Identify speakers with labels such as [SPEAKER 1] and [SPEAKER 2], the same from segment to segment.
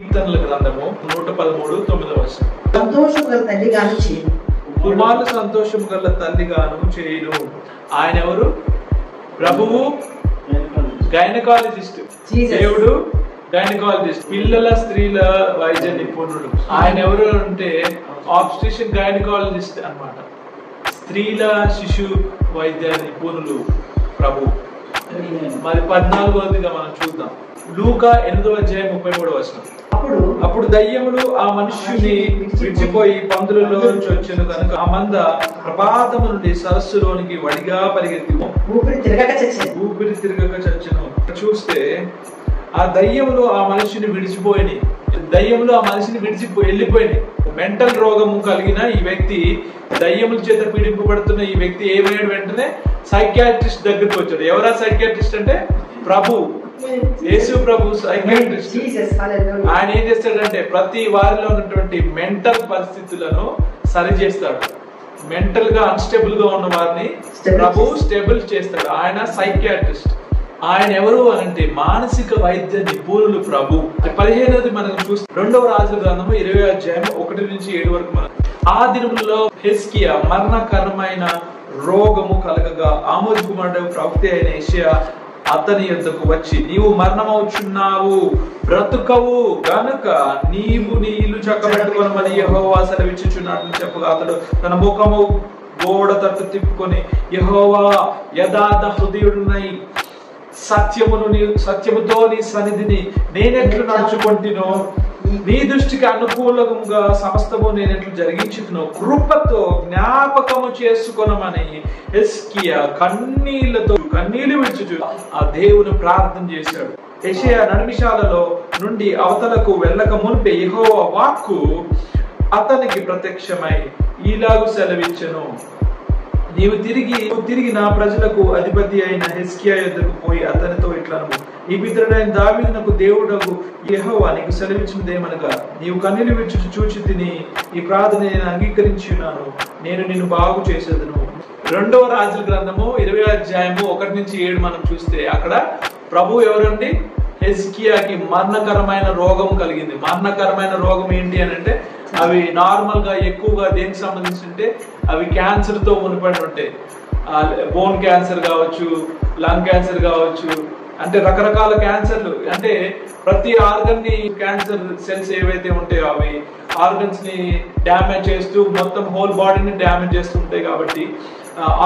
[SPEAKER 1] కీర్తనల గ్రంథము 113:9.
[SPEAKER 2] సంతోషము గల తల్లిగాను చేయను,
[SPEAKER 1] కుమారులు సంతోషము గల తల్లిగాను చేయును. ఆయన ఎవరు? ప్రభువు గైనకాలజిస్ట్, దేవుడు గైనకాలజిస్ట్, పిల్లల స్త్రీల వైద్య నిపుణుడు. ఆయన ఎవరు అంటే ఆబ్స్టిషన్ గైనకాలజిస్ట్ అన్నమాట. స్త్రీల శిశు వైద్య నిపుణులు ప్రభు. మరి 14వదిగా మనం చూద్దాం. లూకా 8:33. అప్పుడు దయ్యములు ఆ మనుష్యుని విడిచిపోయి పందులలో నుంచి వచ్చెను కనుక ఆ మంద ప్రపాతము నుండి సరస్సులోనికి వడిగా పరిగెత్తి ఊపిరి తిరగక చచ్చెను. చూస్తే ఆ దయ్యములు ఆ మనిషిని విడిచిపోయి వెళ్ళిపోయినాయి. మెంటల్ రోగము కలిగిన ఈ వ్యక్తి, దయ్యముల చేత పీడింపబడుతున్న ఈ వ్యక్తి ఏమయ్యాడు? వెంటనే సైకియాట్రిస్ట్ దగ్గరికి వచ్చాడు. ఎవరా సైకియాట్రిస్ట్ అంటే? ప్రభు, యేసు ప్రభు సైకియాట్రిస్ట్. ఆయన ఏం చేస్తాడంటే ప్రతి వారిలో ఉన్నటువంటి మెంటల్ పరిస్థితులను సరి చేస్తాడు. మెంటల్ గా అన్స్టేబుల్ గా ఉన్న వారిని ప్రభు స్టేబుల్ చేస్తాడు. ఆయన సైకియాట్రిస్ట్. ఆయన ఎవరు అంటే మానసిక వైద్య నిపుణులు ప్రభు. 15వది మనం చూస్తే 2వ రాజుల గ్రంథము 20:1-7 వరకు. మనం ఆ దినములలో హెజ్కియా మరణకరమైన రోగము కలగగా ఆమోజు కుమారుడు ప్రవక్త అయిన యెషయా అతని యొద్దకు వచ్చి, నీవు మరణమవుచున్నావు, బ్రతుకవు గనుక నీవు నీ ఇల్లు చక్కబెట్టుకొనమని యెహోవా సెలవిచ్చుచున్నాడని చెప్పగా అతడు తన ముఖము గోడ తట్టు తిప్పుకొని, యెహోవా యథార్థ హృదయుడునై సత్యముతో నీ సన్నిధిని నేనెట్లు నడుచుకుంటునో, నీ దృష్టికి అనుకూలంగా సమస్తము నేనెట్లు జరిగించుతునో కృపతో జ్ఞాపకము చేసుకొనమని హెజ్కియా కన్నీళ్లు విడుచుచు ఆ దేవుని ప్రార్థన చేశాడు. యెషయా నడిమిశాలలో నుండి అవతలకు వెళ్ళక మునిపే యెహోవా వాక్కు అతనికి ప్రత్యక్షమై ఈలాగు సెలవిచ్చెను, నీవు తిరిగి నా ప్రజలకు అధిపతి అయిన హెజ్కియా యొద్దకు పోయి అతనితో ఇట్లను, ఈ పితరుడైన దావీదునకు దేవుడకు యెహోవా నీకు సెలవిచ్చినదేమనగా, నీవు కన్నీళ్లు విడిచి చూచి తిని ఈ ప్రార్థన నేను అంగీకరించి ఉన్నాను, నేను నిన్ను బాగు చేసేదను. 2వ రాజుల గ్రంథము 20:1-7 మనం చూస్తే అక్కడ ప్రభు ఎవరండి? హెజ్కియాకి మరణకరమైన రోగం కలిగింది. మరణకరమైన రోగం ఏంటి అని అంటే అవి నార్మల్ గా ఎక్కువగా దేనికి సంబంధించి ఉంటే అవి క్యాన్సర్ తో మునిపడి ఉంటాయి. బోన్ క్యాన్సర్ కావచ్చు, లంగ్ క్యాన్సర్ కావచ్చు, అంటే రకరకాల క్యాన్సర్లు. అంటే ప్రతి ఆర్గన్ ని క్యాన్సర్ సెల్స్ ఏవైతే ఉంటాయో అవి ఆర్గన్స్ ని డ్యామేజ్ చేస్తూ మొత్తం హోల్ బాడీని డ్యామేజ్ చేస్తుంటాయి. కాబట్టి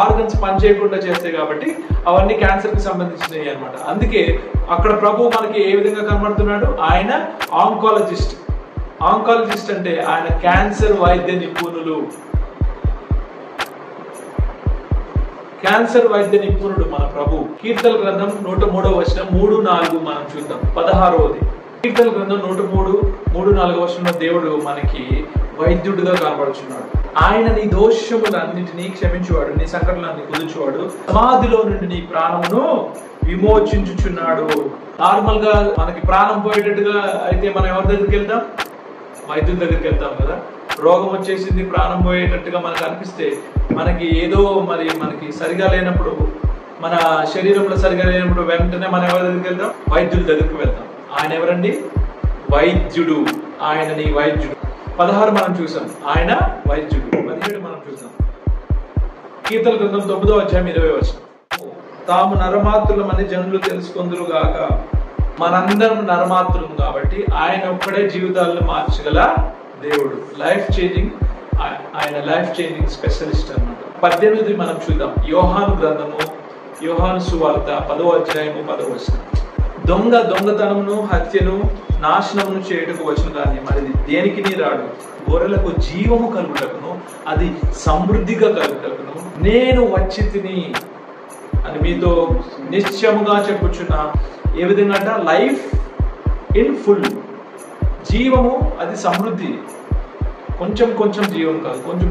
[SPEAKER 1] ఆర్గన్స్ పనిచేయకుండా చేస్తాయి. కాబట్టి అవన్నీ క్యాన్సర్ కి సంబంధించినవి అనమాట. అందుకే అక్కడ ప్రభు మనకి ఏ విధంగా కనబడుతున్నాడు? ఆయన ఆంకాలజిస్ట్. ఆంకాలజిస్ట్ అంటే ఆయన క్యాన్సర్ వైద్య నిపుణులు. క్యాన్సర్ వైద్య నిపుణుడు మన ప్రభు. కీర్తన గ్రంథం 103:3-4 మనం చూద్దాం. 16వది కీర్తన గ్రంథం 103:3-4 దేవుడు మనకి వైద్యుడిగా కనబడుచున్నాడు. ఆయన నీ దోషములన్నిటినీ క్షమించువాడు, నీ సంకటలన్నీ కుదుర్చువాడు, సమాధిలో నుండి నీ ప్రాణమును విమోచించుచున్నాడు. నార్మల్ గా మనకి ప్రాణం పోయేటట్టుగా అయితే మనం ఎవరి దగ్గరికి వెళ్తాం? వైద్యుల దగ్గరికి వెళ్తాం కదా. రోగం వచ్చేసింది, ప్రాణం పోయేటట్టుగా మనకు అనిపిస్తే, మనకి ఏదో మనకి సరిగా లేనప్పుడు, మన శరీరంలో సరిగా లేనప్పుడు వెంటనే మనం ఎవరి దగ్గరికి వెళ్తాం? వైద్యుల దగ్గరికి వెళ్తాం. ఆయన ఎవరండి? వైద్యుడు. ఆయన నీ వైద్యుడు. 16 మనం చూసాం, ఆయన వైద్యుడు. 17 మనం చూసాం. కీర్తన గ్రంథం 9:20. తాము నరమాత్రులమని జనులు తెలుసుకొందురు గాక. మనందరం నరమాత్రులం కాబట్టి ఆయన ఒక్కడే జీవితాలను మార్చగల దేవుడు. ఆయన లైఫ్ చేంజింగ్ స్పెషలిస్ట్ అన్నమాట. 18 మనం చూద్దాం. యోహాను గ్రంథము, యోహాను సువార్త 10:10. దొంగతనమును, హత్యను, నాశనమును చేయుటకు వచ్చును కానీ మరి దేనికి నీ రాడు? గొర్రెలకు జీవము కలుగుటకును, అది సమృద్ధిగా కలుగుటకును నేను వచ్చి తిని అని మీతో నిశ్చయముగా చెప్పుచున్నా. ఏ విధంగా అంట? Life in full. జీవము అది సమృద్ధి. కొంచెం జీవం కాదు. కొంచెం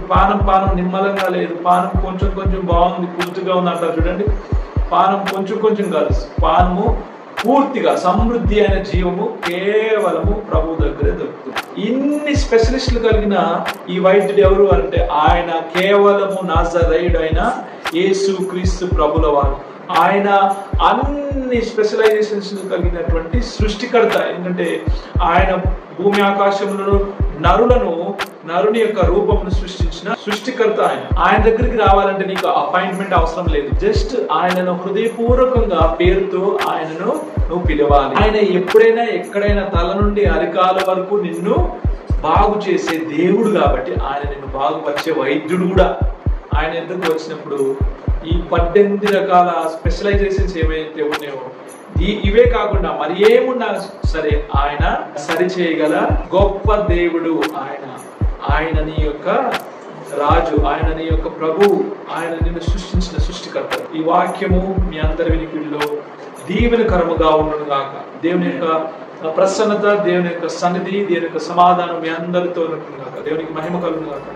[SPEAKER 1] పానం నిమ్మలంగా లేదు, పానం కొంచెం బాగుంది, పూర్తిగా ఉంది అంటారు చూడండి. పానం కొంచెం కాదు, పానము పూర్తిగా సమృద్ధి అయిన జీవము కేవలము ప్రభు దగ్గరే దొరుకుతుంది. ఇన్ని స్పెషలిస్టులు కలిగిన ఈ వైద్యుడు ఎవరు అంటే ఆయన కేవలము నాజరేయుడైన యేసు క్రీస్తు ప్రభుల వారు. ఆయన అన్ని స్పెషలైజేషన్స్ కలిగినటువంటి సృష్టికర్త. ఎందుకంటే ఆయన భూమి ఆకాశములను నరుని యొక్క రూపమును సృష్టించిన సృష్టికర్త. ఆయన దగ్గరికి రావాలంటే నీకు అపాయింట్మెంట్ అవసరం లేదు. జస్ట్ ఆయనను హృదయపూర్వకంగా పేరుతో ఆయనను నువ్వు పిలవాలి. ఆయన ఎప్పుడైనా ఎక్కడైనా తల నుండి అరికాల వరకు నిన్ను బాగు చేసే దేవుడు కాబట్టి ఆయన నిన్ను బాగుపరిచే వైద్యుడు కూడా. ఆయన ఎందుకు వచ్చినప్పుడు ఈ 18 రకాల స్పెషలైజేషన్స్ ఏమైతే ఉన్నాయో ఇవే కాకుండా మరి ఏమున్నా సరే ఆయన సరి చేయగల గొప్ప దేవుడు. ఆయన నీ యొక్క రాజు, ఆయన నీ యొక్క ప్రభు, ఆయన నిన్ను సృష్టించిన సృష్టికర్త. ఈ వాక్యము మీ అందరి వినికిడిలో దీవెనకరముగా ఉండును గాక. దేవుని యొక్క ప్రసన్నత, దేవుని యొక్క సన్నిధి, దేవుని యొక్క సమాధానం మీ అందరితో ఉండును గాక. దేవునికి మహిమ కలుగును గాక.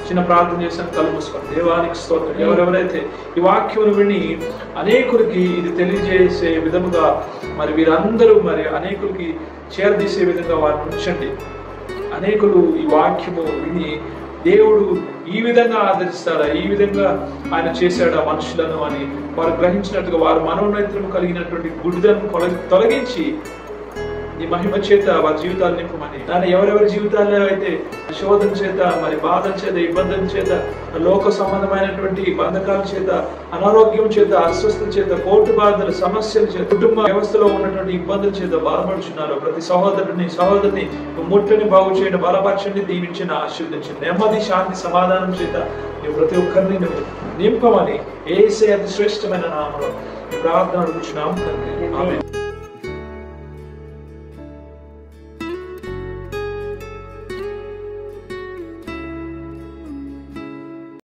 [SPEAKER 1] చిన్న ప్రార్థన చేశాను, కళ్ళు మూసుకోండి. దేవానికి స్తోత్రం. ఎవరెవరైతే ఈ వాక్యమును విని అనేకులకి ఇది తెలియజేసే విధముగా మరి వీరందరూ మరి అనేకులకి చేరదీసే విధంగా వారిని ఉంచండి. అనేకులు ఈ వాక్యము విని దేవుడు ఈ విధంగా ఆదరిస్తాడా, ఈ విధంగా ఆయన చేశాడా మనుషులను అని వారు గ్రహించినట్టుగా వారు మనోనేత్రము కలిగినటువంటి గుడ్డిదను తొలగించి ఈ మహిమ చేత వారి జీవితాలు నింపమని. దాని ఎవరెవరి జీవితాల్లో అయితే శోధన చేత, మరి బాధల చేత, ఇబ్బందుల చేత, లోక సంబంధమైనటువంటి బంధకాల చేత, అనారోగ్యం చేత, అస్వస్థత చేత, కోర్టు బాధల సమస్యల చేత, కుటుంబ వ్యవస్థలో ఉన్నటువంటి ఇబ్బందుల చేత బాధపడుచున్నారు ప్రతి సహోదరిని ముట్టని బాగు చేయండి, బలపరచండి, దీవించండి, ఆశీర్వదించండి. నెమ్మది, శాంతి, సమాధానం చేత నువ్వు ప్రతి ఒక్కరిని నువ్వు నింపమని యేసయ్య అతి శ్రేష్టమైన నామములో ప్రార్థన అడుగుచున్నాము తండ్రి. ఆమేన్.